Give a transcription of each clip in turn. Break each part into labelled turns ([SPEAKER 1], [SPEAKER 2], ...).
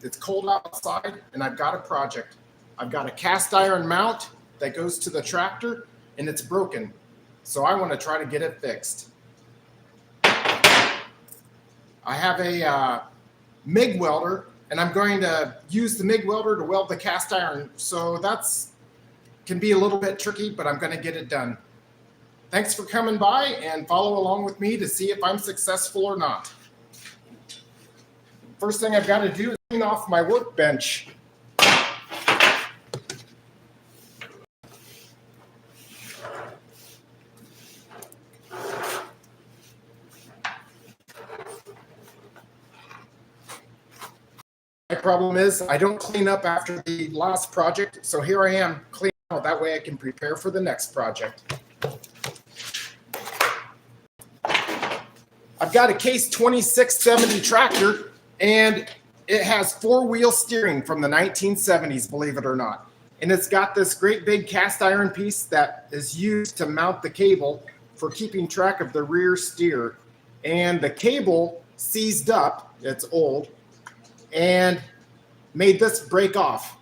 [SPEAKER 1] It's cold outside, and I've got a project. I've got a cast iron mount that goes to the tractor, and it's broken. So I want to try to get it fixed. I have a MIG welder, and I'm going to use the MIG welder to weld the cast iron. So that's can be a little bit tricky, but I'm going to get it done. Thanks for coming by, and follow along with me to see if I'm successful or not. First thing I've got to do is clean off my workbench. My problem is I don't clean up after the last project, so here I am cleaning out. That way I can prepare for the next project. I've got a case 2670 tractor, and it has four-wheel steering from the 1970s, believe it or not. And it's got this great big cast iron piece that is used to mount the cable for keeping track of the rear steer. And the cable seized up, it's old, and made this break off.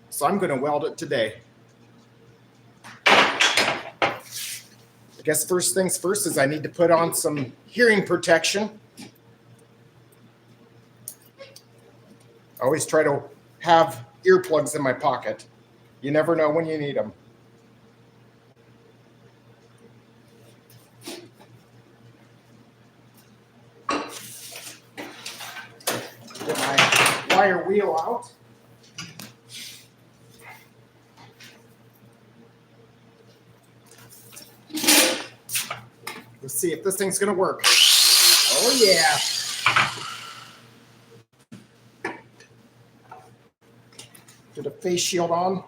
[SPEAKER 1] So I'm going to weld it today. I guess first things first is I need to put on some hearing protection. I always try to have earplugs in my pocket. You never know when you need them. Get my wire wheel out. Let's see if this thing's going to work. Oh, yeah. Get a face shield on.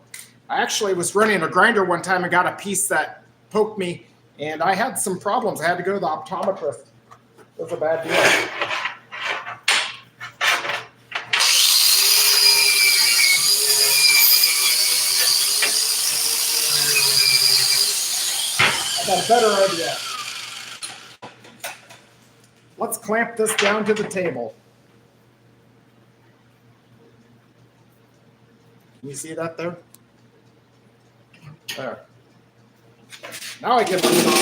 [SPEAKER 1] I actually was running a grinder one time and got a piece that poked me, and I had some problems. I had to go to the optometrist. It was a bad deal. I got a better idea. Let's clamp this down to the table. Can you see that there? There. Now I can put it on.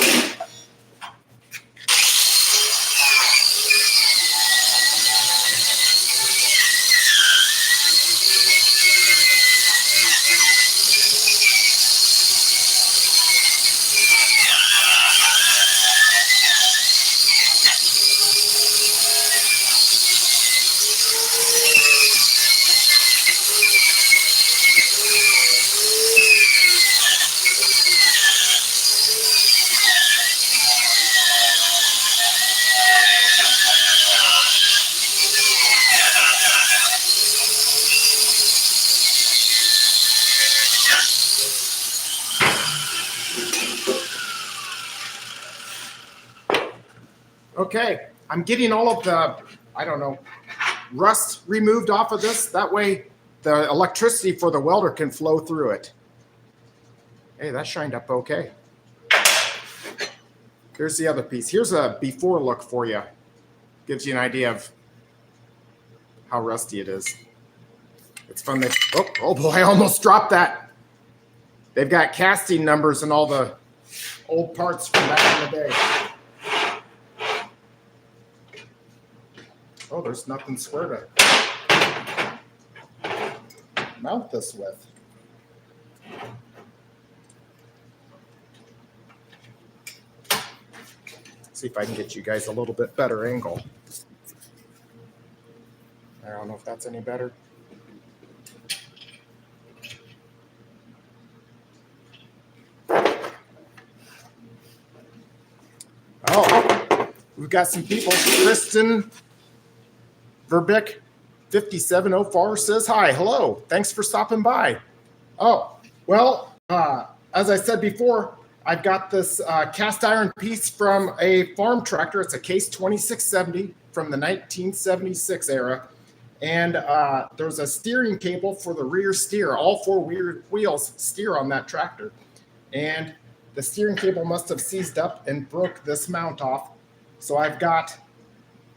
[SPEAKER 1] Okay, I'm getting all of the, rust removed off of this. That way the electricity for the welder can flow through it. Hey, that shined up okay. Here's the other piece. Here's a before look for you. Gives you an idea of how rusty it is. It's fun. Oh boy, I almost dropped that. They've got casting numbers and all the old parts from back in the day. Oh, there's nothing square to mount this with. See if I can get you guys a little bit better angle. I don't know if that's any better. Oh, we've got some people. Kristen Verbick 5704 says hi. Hello. Thanks for stopping by. Oh, well, as I said before, I've got this cast iron piece from a farm tractor. It's a case 2670 from the 1976 era. And there's a steering cable for the rear steer. All four wheels steer on that tractor. And the steering cable must have seized up and broke this mount off. So I've got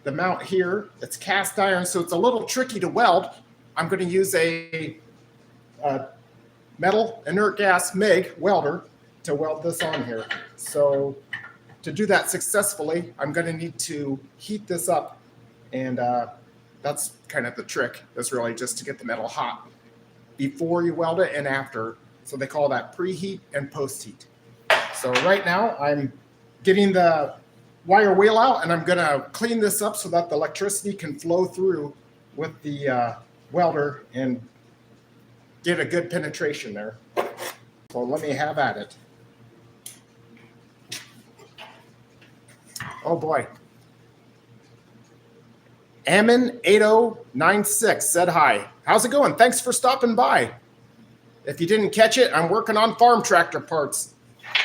[SPEAKER 1] the mount here. It's cast iron, so it's a little tricky to weld. I'm going to use a metal inert gas MIG welder to weld this on here. So to do that successfully, I'm going to need to heat this up, and that's kind of the trick. Is really just to get the metal hot before you weld it and after. So they call that preheat and post-heat. So right now I'm getting the wire wheel out, and I'm going to clean this up so that the electricity can flow through with the welder and get a good penetration there. So let me have at it. Oh boy. Ammon8096 said hi. How's it going? Thanks for stopping by. If you didn't catch it, I'm working on farm tractor parts.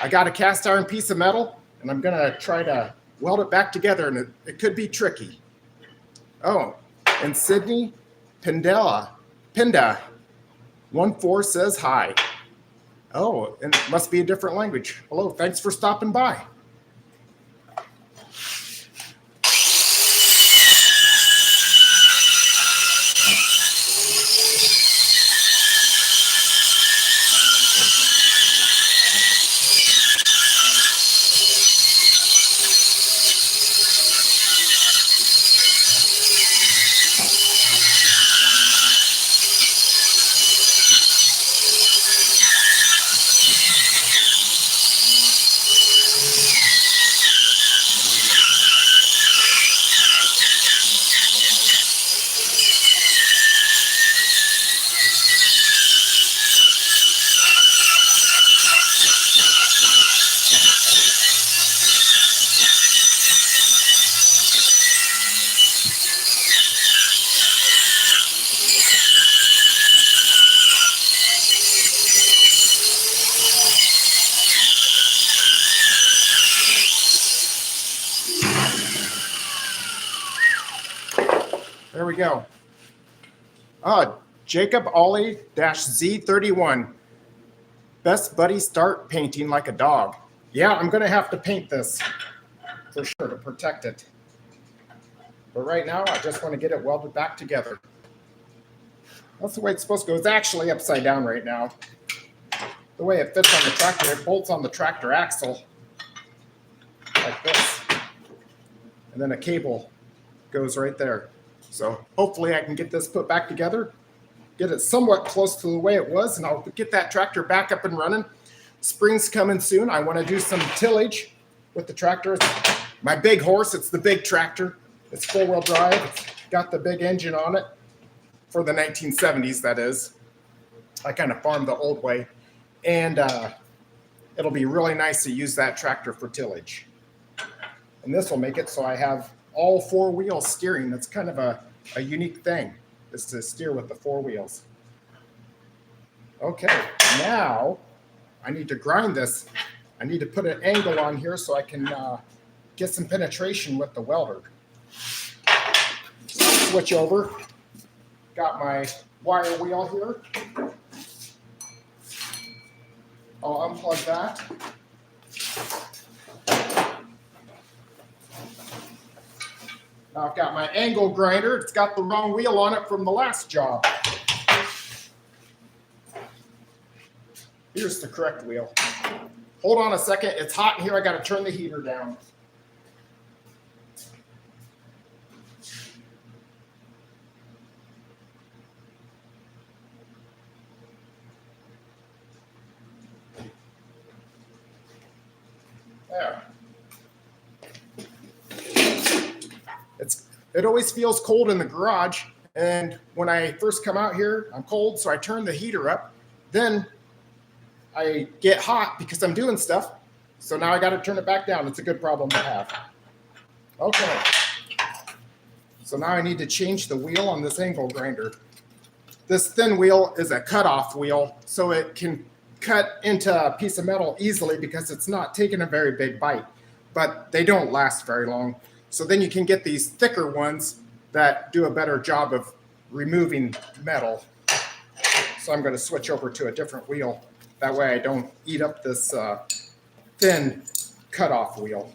[SPEAKER 1] I got a cast iron piece of metal, and I'm gonna try to weld it back together, and it could be tricky. Oh, and Sydney Pinda 14 says hi. Oh, and it must be a different language. Hello, thanks for stopping by. There we go. Jacob Ollie-Z31. Best buddy start painting like a dog. Yeah, I'm going to have to paint this for sure to protect it. But right now, I just want to get it welded back together. That's the way it's supposed to go. It's actually upside down right now. The way it fits on the tractor, it bolts on the tractor axle like this. And then a cable goes right there. So hopefully I can get this put back together, get it somewhat close to the way it was, and I'll get that tractor back up and running. Spring's coming soon. I want to do some tillage with the tractor. It's my big horse. It's the big tractor. It's four-wheel drive. It's got the big engine on it for the 1970s, that is. I kind of farmed the old way. And it'll be really nice to use that tractor for tillage. And this will make it so I have all four wheel steering. That's kind of a unique thing, is to steer with the four wheels. Okay, now I need to grind this. I need to put an angle on here so I can get some penetration with the welder. So I'll switch over. Got my wire wheel here. I'll unplug that. Now I've got my angle grinder. It's got the wrong wheel on it from the last job. Here's the correct wheel. Hold on a second. It's hot in here. I got to turn the heater down. There. It always feels cold in the garage, and when I first come out here, I'm cold, so I turn the heater up. Then I get hot because I'm doing stuff, so now I got to turn it back down. It's a good problem to have. Okay. So now I need to change the wheel on this angle grinder. This thin wheel is a cutoff wheel, so it can cut into a piece of metal easily because it's not taking a very big bite, but they don't last very long. So then you can get these thicker ones that do a better job of removing metal. So I'm going to switch over to a different wheel. That way I don't eat up this thin cutoff wheel.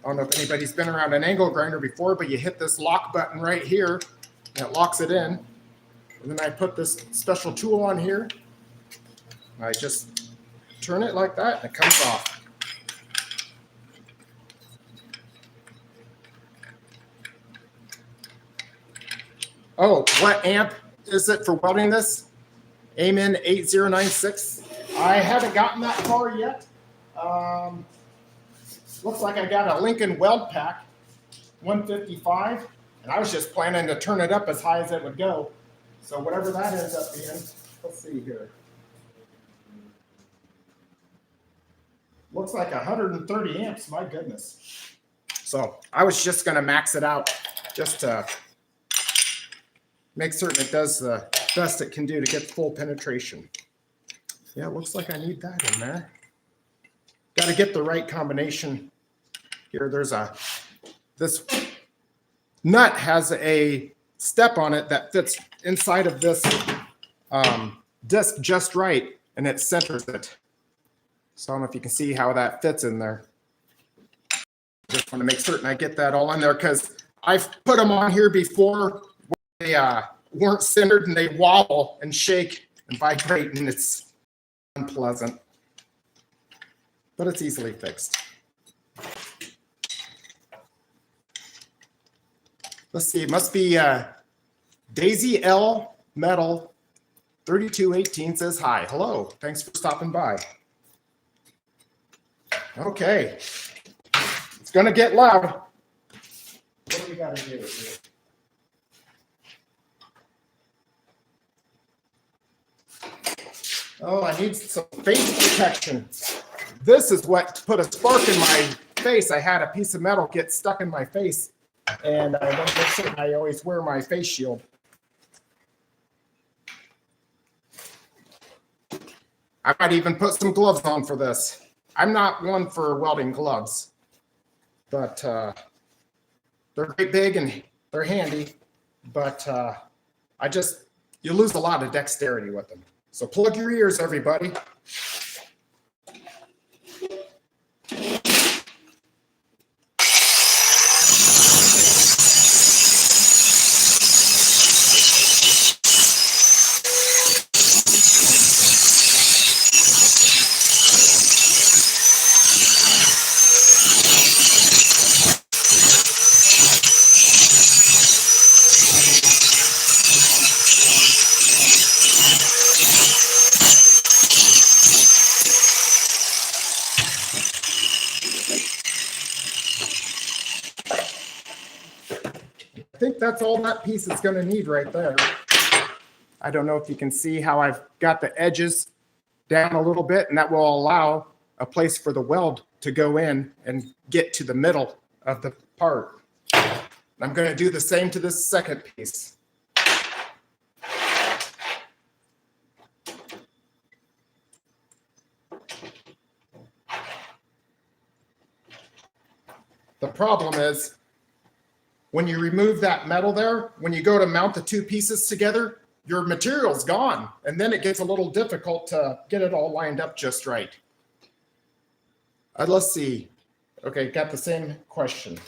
[SPEAKER 1] Oh don't know if anybody's been around an angle grinder before, but you hit this lock button right here and it locks it in. And then I put this special tool on here. I just turn it like that and it comes off. Oh, what amp is it for welding this? Amen 8096. I haven't gotten that far yet. Looks like I got a Lincoln weld pack, 155, and I was just planning to turn it up as high as it would go. So whatever that ends up being, let's see here. Looks like 130 amps, my goodness. So I was just gonna max it out just to make certain it does the best it can do to get full penetration. Yeah, it looks like I need that in there. Got to get the right combination. Here, this nut has a step on it that fits inside of this disc just right, and it centers it. So I don't know if you can see how that fits in there. Just want to make certain I get that all in there because I've put them on here before. They weren't centered and they wobble and shake and vibrate, and it's unpleasant. But it's easily fixed. Let's see, it must be Daisy L Metal 3218 says hi. Hello, thanks for stopping by. Okay, it's gonna get loud. What do we gotta do here? Oh, I need some face protection. This is what put a spark in my face. I had a piece of metal get stuck in my face, and I don't make certain I always wear my face shield. I might even put some gloves on for this. I'm not one for welding gloves, but they're great big and they're handy, but you lose a lot of dexterity with them. So plug your ears, everybody. I think that's all that piece is going to need right there. I don't know if you can see how I've got the edges down a little bit, and that will allow a place for the weld to go in and get to the middle of the part. I'm going to do the same to this second piece. The problem is, when you remove that metal there, when you go to mount the two pieces together, your material's gone, and then it gets a little difficult to get it all lined up just right. Let's see. Okay, got the same question.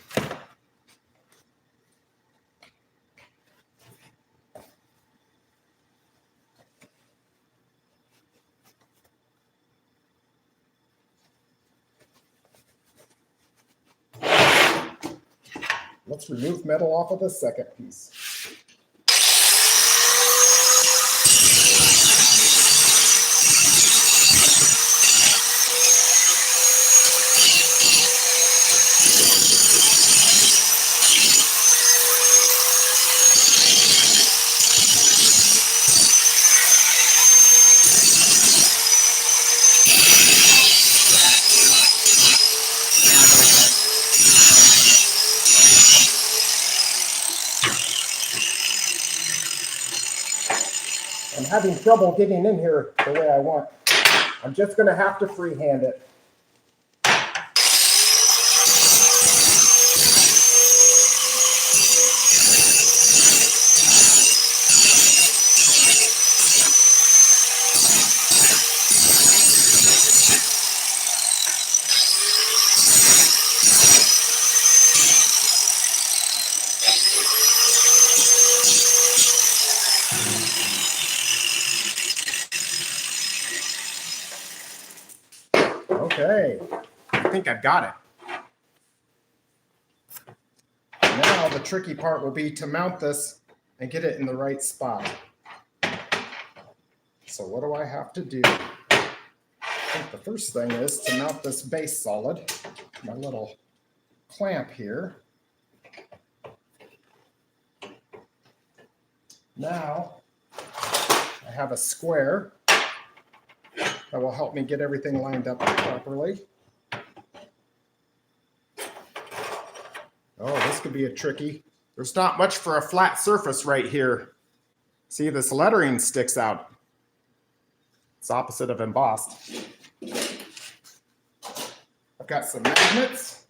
[SPEAKER 1] Let's remove metal off of the second piece. I'm having trouble getting in here the way I want. I'm just going to have to freehand it. think I've got it. Now the tricky part will be to mount this and get it in the right spot. So what do I have to do? I think the first thing is to mount this base solid, my little clamp here. Now I have a square that will help me get everything lined up properly. Oh, this could be a tricky. There's not much for a flat surface right here. See, this lettering sticks out. It's opposite of embossed. I've got some magnets.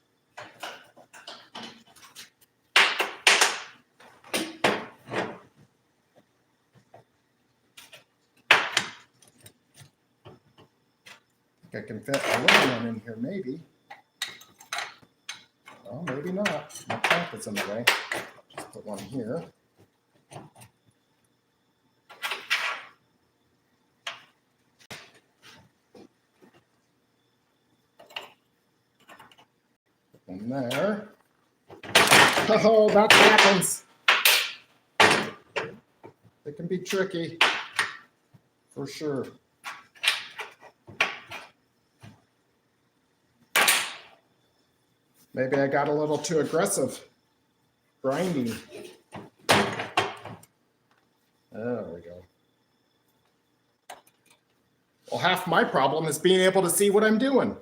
[SPEAKER 1] I can fit a little one in here, maybe. Well, maybe not. My clamp is in the way. Just put one here. Put one there. Oh, that happens. It can be tricky, for sure. Maybe I got a little too aggressive grinding. There we go. Well, half my problem is being able to see what I'm doing.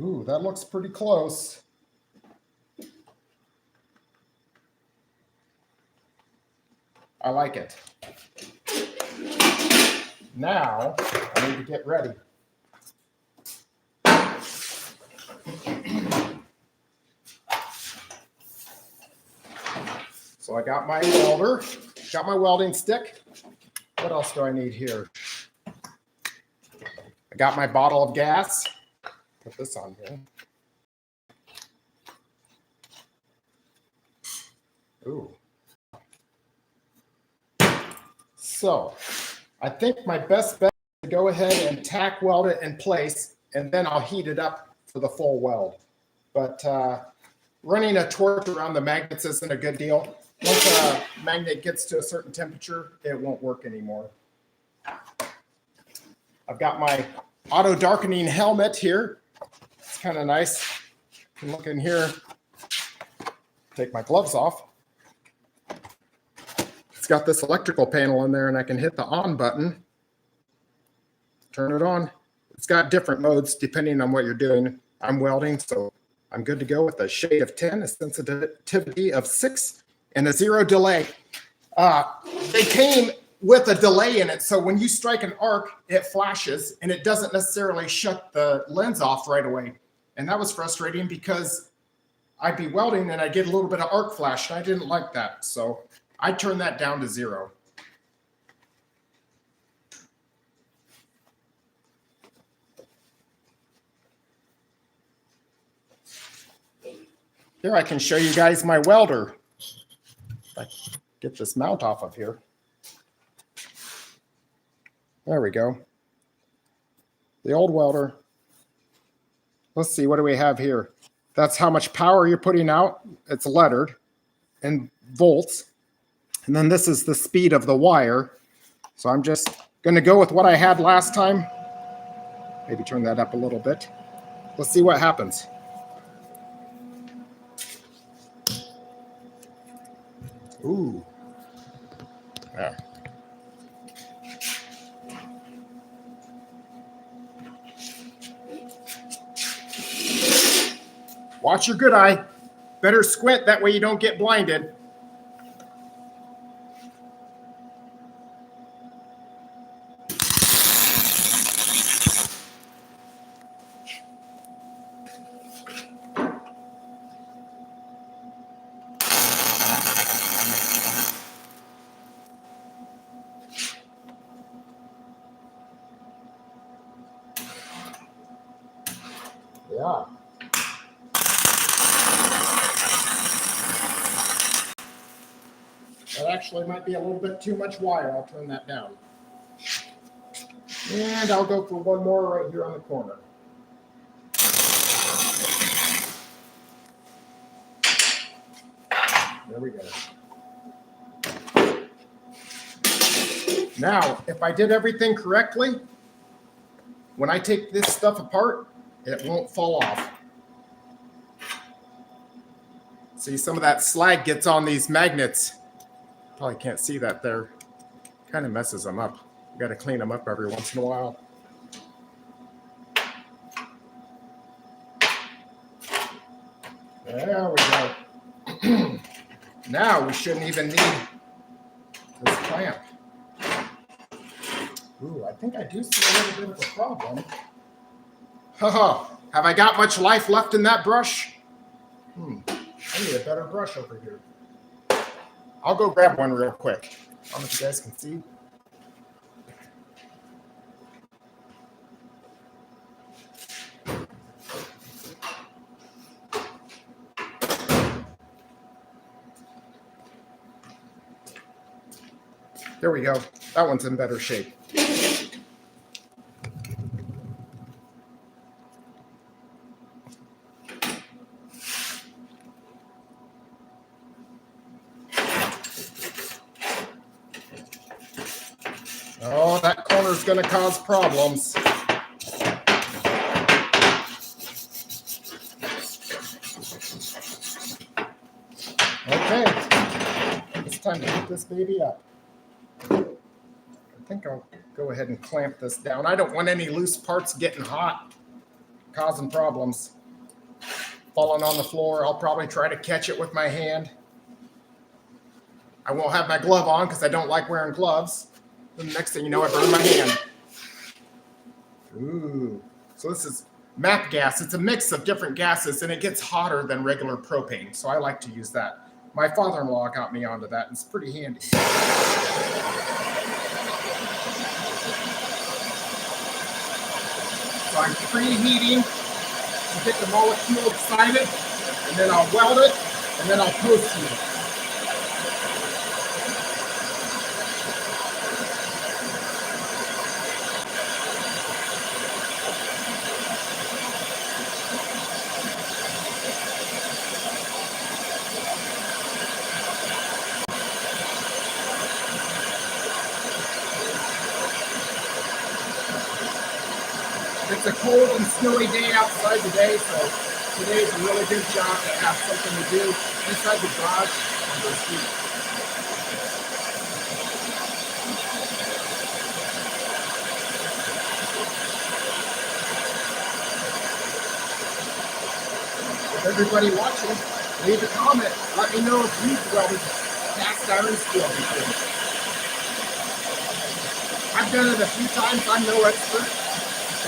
[SPEAKER 1] Ooh, that looks pretty close. I like it. Now, I need to get ready. So I got my welder, got my welding stick. What else do I need here? I got my bottle of gas. Put this on here. Ooh. So I think my best bet is to go ahead and tack weld it in place, and then I'll heat it up for the full weld. But running a torch around the magnets isn't a good deal. Once a magnet gets to a certain temperature, it won't work anymore. I've got my auto darkening helmet here. It's kind of nice. You can look in here, take my gloves off. It's got this electrical panel in there, and I can hit the on button, turn it on. It's got different modes depending on what you're doing. I'm welding, so I'm good to go with a shade of 10, a sensitivity of 6, and a 0 delay. They came with a delay in it, so when you strike an arc, it flashes, and it doesn't necessarily shut the lens off right away. And that was frustrating because I'd be welding and I'd get a little bit of arc flash, and I didn't like that. So I turned that down to 0. Here I can show you guys my welder. If I get this mount off of here. There we go. The old welder. Let's see, what do we have here? That's how much power you're putting out. It's lettered in volts. And then this is the speed of the wire. So I'm just going to go with what I had last time. Maybe turn that up a little bit. Let's see what happens. Ooh. Yeah. Watch your good eye. Better squint, that way you don't get blinded. Yeah. That actually might be a little bit too much wire. I'll turn that down. And I'll go for one more right here on the corner. There we go. Now, if I did everything correctly, when I take this stuff apart, it won't fall off. See, some of that slag gets on these magnets. Probably can't see that there. Kind of messes them up. You got to clean them up every once in a while. There we go. Now we shouldn't even need this clamp. Ooh, I think I do see a little bit of a problem. Haha, have I got much life left in that brush? I need a better brush over here. I'll go grab one real quick. I don't know if you guys can see. There we go. That one's in better shape. Oh, that corner's going to cause problems. Okay, it's time to heat this baby up. I think I'll go ahead and clamp this down. I don't want any loose parts getting hot, causing problems. Falling on the floor, I'll probably try to catch it with my hand. I won't have my glove on because I don't like wearing gloves. Then the next thing you know, I burn my hand. Ooh, so this is MAP gas. It's a mix of different gases, and it gets hotter than regular propane, so I like to use that. My father-in-law got me onto that, and it's pretty handy. So I'm preheating to get the molecule excited, and then I'll weld it, and then I'll post-heat it. It's a cold and snowy day outside today, so today's a really good job to have something to do inside the garage under the heat. If everybody watching, leave a comment. Let me know if you've welded cast iron steel before. I've done it a few times. I'm no expert. I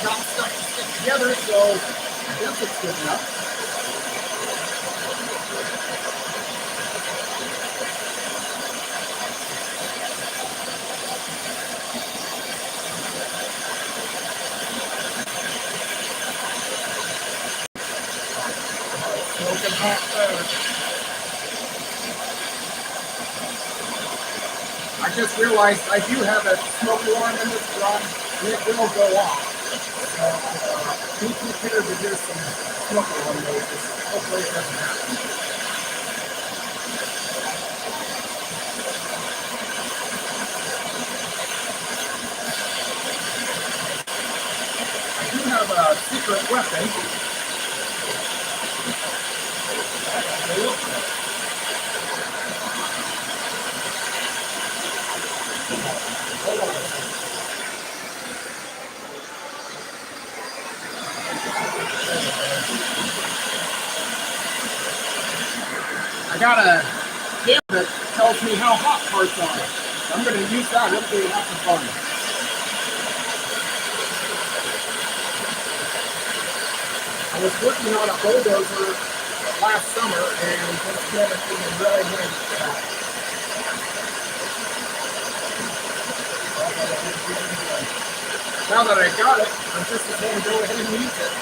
[SPEAKER 1] got stuff to stick together, so I guess it's good enough. Smoking hot there. I just realized I do have a smoke alarm in this garage. And it will go off. So be prepared to hear some smoke alarm noises. Hopefully it doesn't happen. I do have a secret weapon. Hold on a second. I got a camera that tells me how hot parts are. I'm going to use that. It'll be lots of fun. I was working on a bulldozer last summer, and this camera came in really handy for that. Now that I got it, I'm just going to go ahead and use it.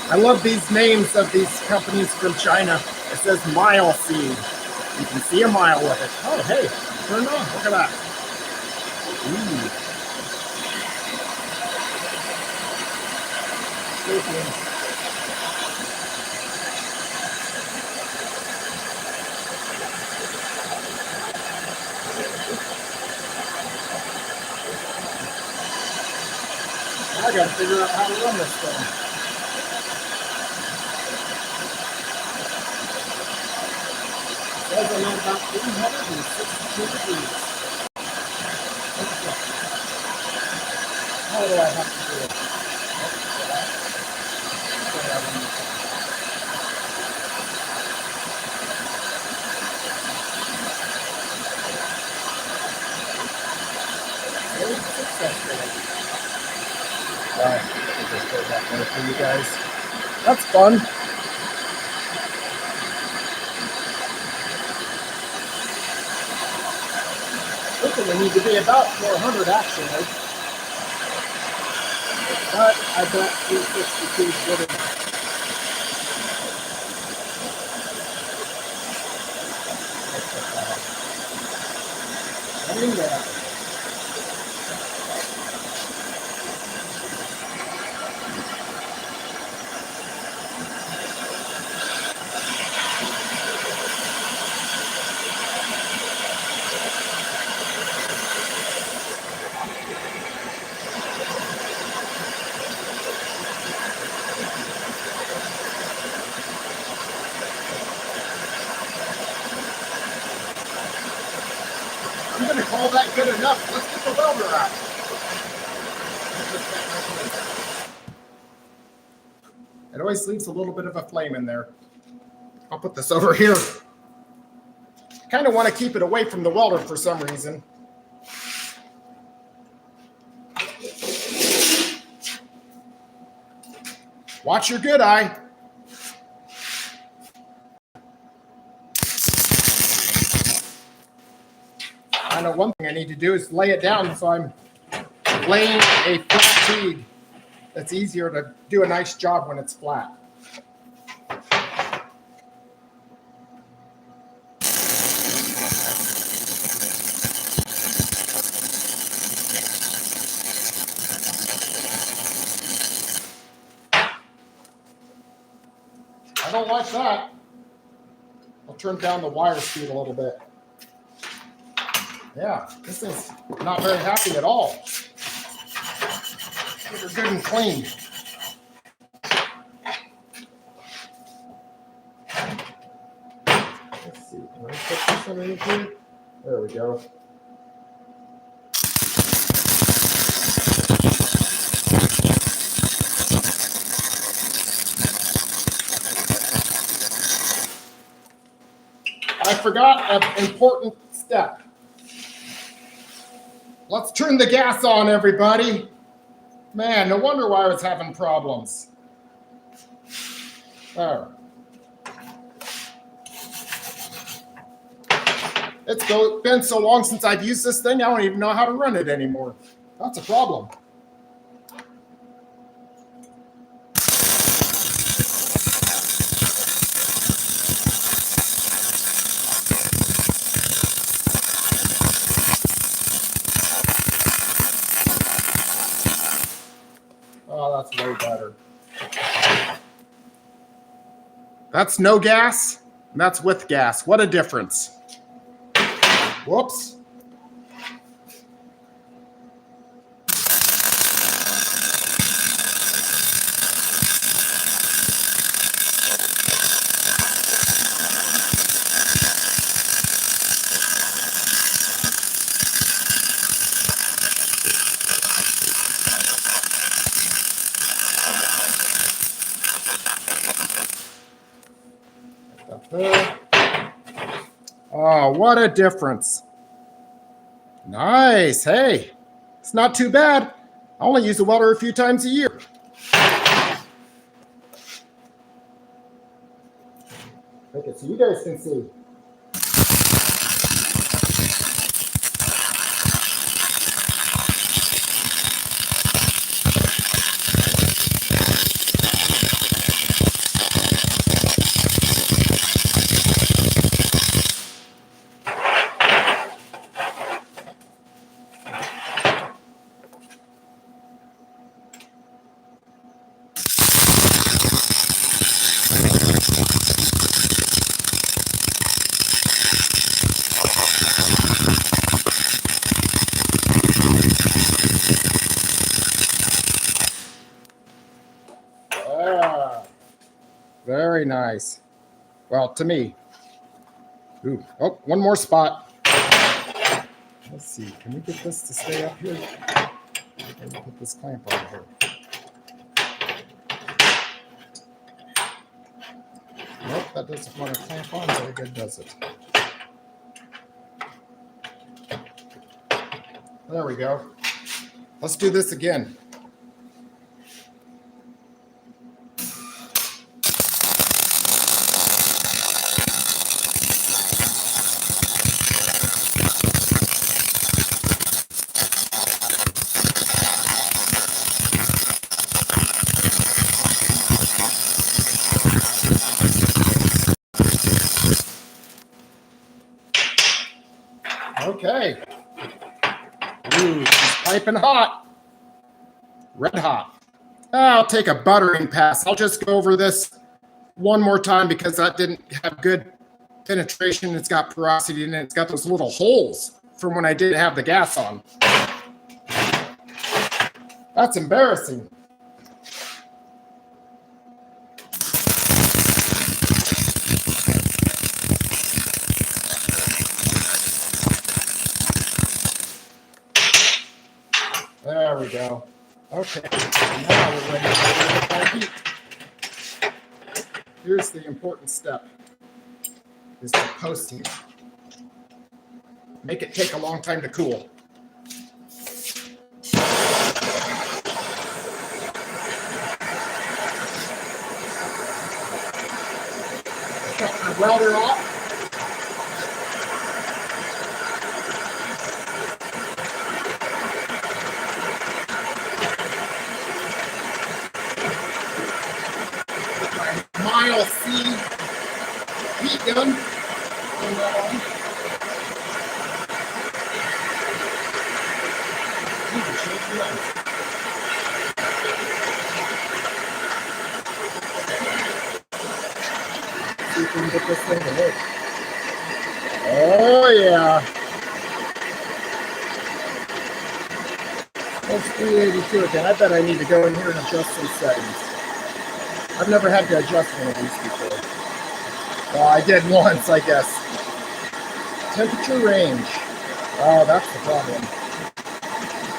[SPEAKER 1] I love these names of these companies from China. It says mile seed. You can see a mile with it. Oh, hey, turned on. Look at that. Ooh. I gotta figure out how to run this thing. Says I'm at about 362 degrees. How do I have to do it? Very successful. Alright, I'll just put that there for you guys. That's fun. We need to be about 400 actually, but I bet 362 is good enough. I'm going to call that good enough. Let's get the welder out. It always leaves a little bit of a flame in there. I'll put this over here. Kind of want to keep it away from the welder for some reason. Watch your good eye. I know one thing I need to do is lay it down so I'm laying a flat bead. That's easier to do a nice job when it's flat. I don't like that. I'll turn down the wire speed a little bit. Yeah, this is not very happy at all. They're good and clean. Let's see, can I put this underneath here? There we go. I forgot an important step. Let's turn the gas on, everybody. Man, no wonder why I was having problems. There. It's been so long since I've used this thing, I don't even know how to run it anymore. That's a problem. Oh, that's way better. That's no gas, and that's with gas. What a difference. Whoops. Oh, what a difference. Nice. Hey, it's not too bad. I only use the welder a few times a year. Make it so you guys can see. Very nice. Well, to me. Ooh, oh, one more spot. Let's see. Can we get this to stay up here? Maybe put this clamp on here. Nope, that doesn't want to clamp on very good, does it? There we go. Let's do this again. Okay. Ooh, she's piping hot. Red hot. I'll take a buttering pass. I'll just go over this one more time because that didn't have good penetration. It's got porosity in it. It's got those little holes from when I didn't have the gas on. That's embarrassing. There we go. Okay, now we're ready to apply heat. Here's the important step, is to post heat. Make it take a long time to cool. Shut my welder off. Mile C heat gun. See if we can get this thing to work. Oh yeah. That's 382 again. I bet I need to go in here and adjust some settings. I've never had to adjust one of these before. Well, I did once, I guess. Temperature range. Oh, that's the problem.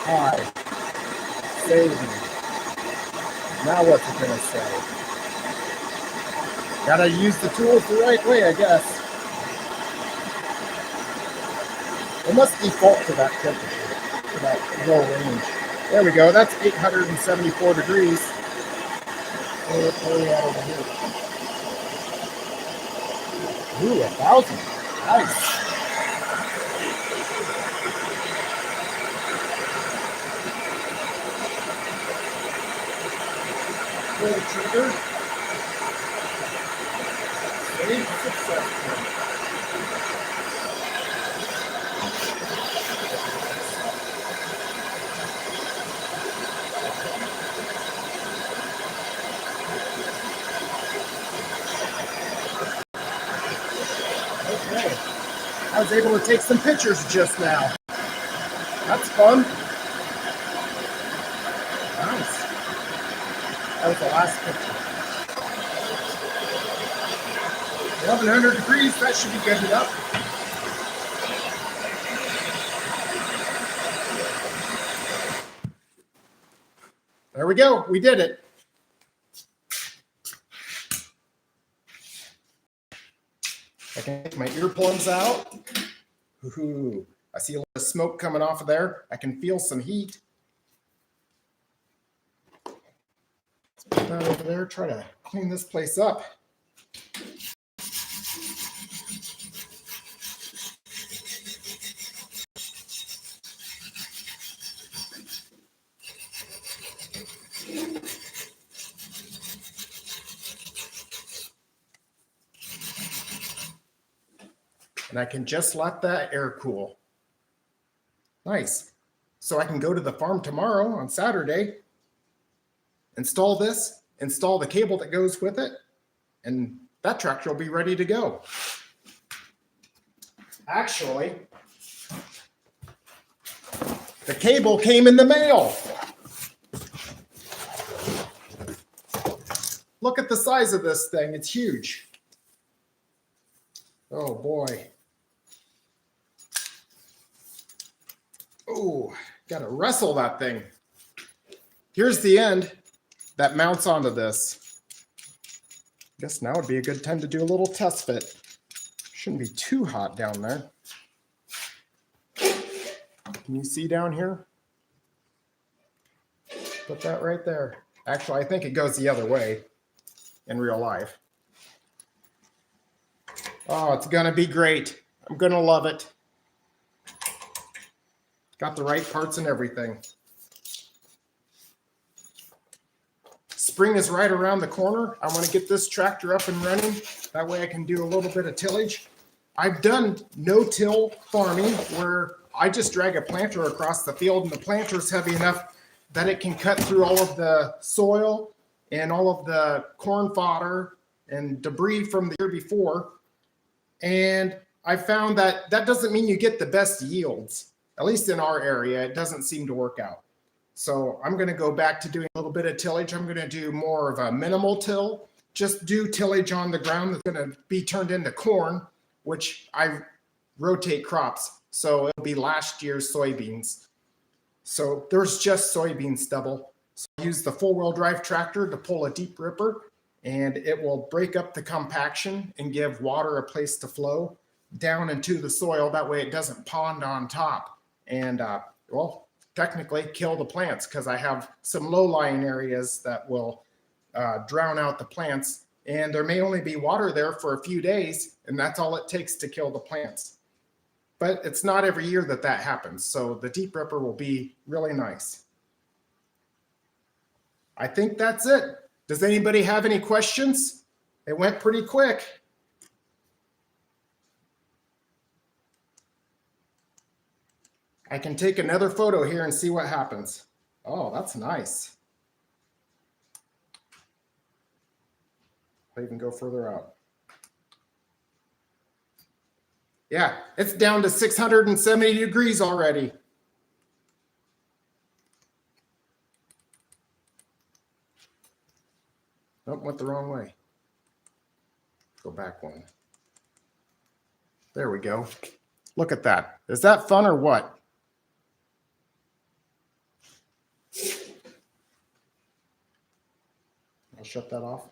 [SPEAKER 1] High. Saving. Now what's it going to say? Gotta use the tools the right way, I guess. It must default to that temperature, to that low range. There we go. That's 874 degrees. Let's pull that over here. Ooh, 1,000. Nice. Pull the trigger. Save successful. I was able to take some pictures just now. That's fun. Nice. That was the last picture. 1,100 degrees, that should be good enough. There we go, we did it. I can take my earplugs out. Ooh, I see a lot of smoke coming off of there. I can feel some heat. Let's put that over there, try to clean this place up. And I can just let that air cool. Nice. So I can go to the farm tomorrow on Saturday, install this, install the cable that goes with it, and that tractor will be ready to go. Actually, the cable came in the mail. Look at the size of this thing. It's huge. Oh boy. Oh, got to wrestle that thing. Here's the end that mounts onto this. Guess now would be a good time to do a little test fit. Shouldn't be too hot down there. Can you see down here? Put that right there. Actually, I think it goes the other way in real life. Oh, it's gonna be great. I'm gonna love it. Got the right parts and everything. Spring is right around the corner. I want to get this tractor up and running. That way I can do a little bit of tillage. I've done no-till farming where I just drag a planter across the field and the planter is heavy enough that it can cut through all of the soil and all of the corn fodder and debris from the year before. And I found that that doesn't mean you get the best yields. At least in our area, it doesn't seem to work out. So I'm going to go back to doing a little bit of tillage. I'm going to do more of a minimal till. Just do tillage on the ground that's going to be turned into corn, which I rotate crops. So it'll be last year's soybeans. So there's just soybean stubble. So I use the four-wheel drive tractor to pull a deep ripper, and it will break up the compaction and give water a place to flow down into the soil. That way it doesn't pond on top and, well, technically kill the plants, because I have some low-lying areas that will drown out the plants, and there may only be water there for a few days, and that's all it takes to kill the plants. But it's not every year that that happens, so the deep ripper will be really nice. I think that's it. Does anybody have any questions? It went pretty quick. I can take another photo here and see what happens. Oh, that's nice. I'll even go further out. Yeah, it's down to 670 degrees already. Nope, went the wrong way. Go back one. There we go. Look at that. Is that fun or what? I'll shut that off.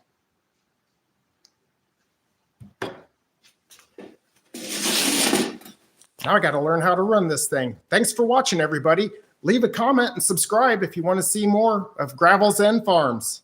[SPEAKER 1] Now I got to learn how to run this thing. Thanks for watching, everybody. Leave a comment and subscribe if you want to see more of Gravelsend Farms.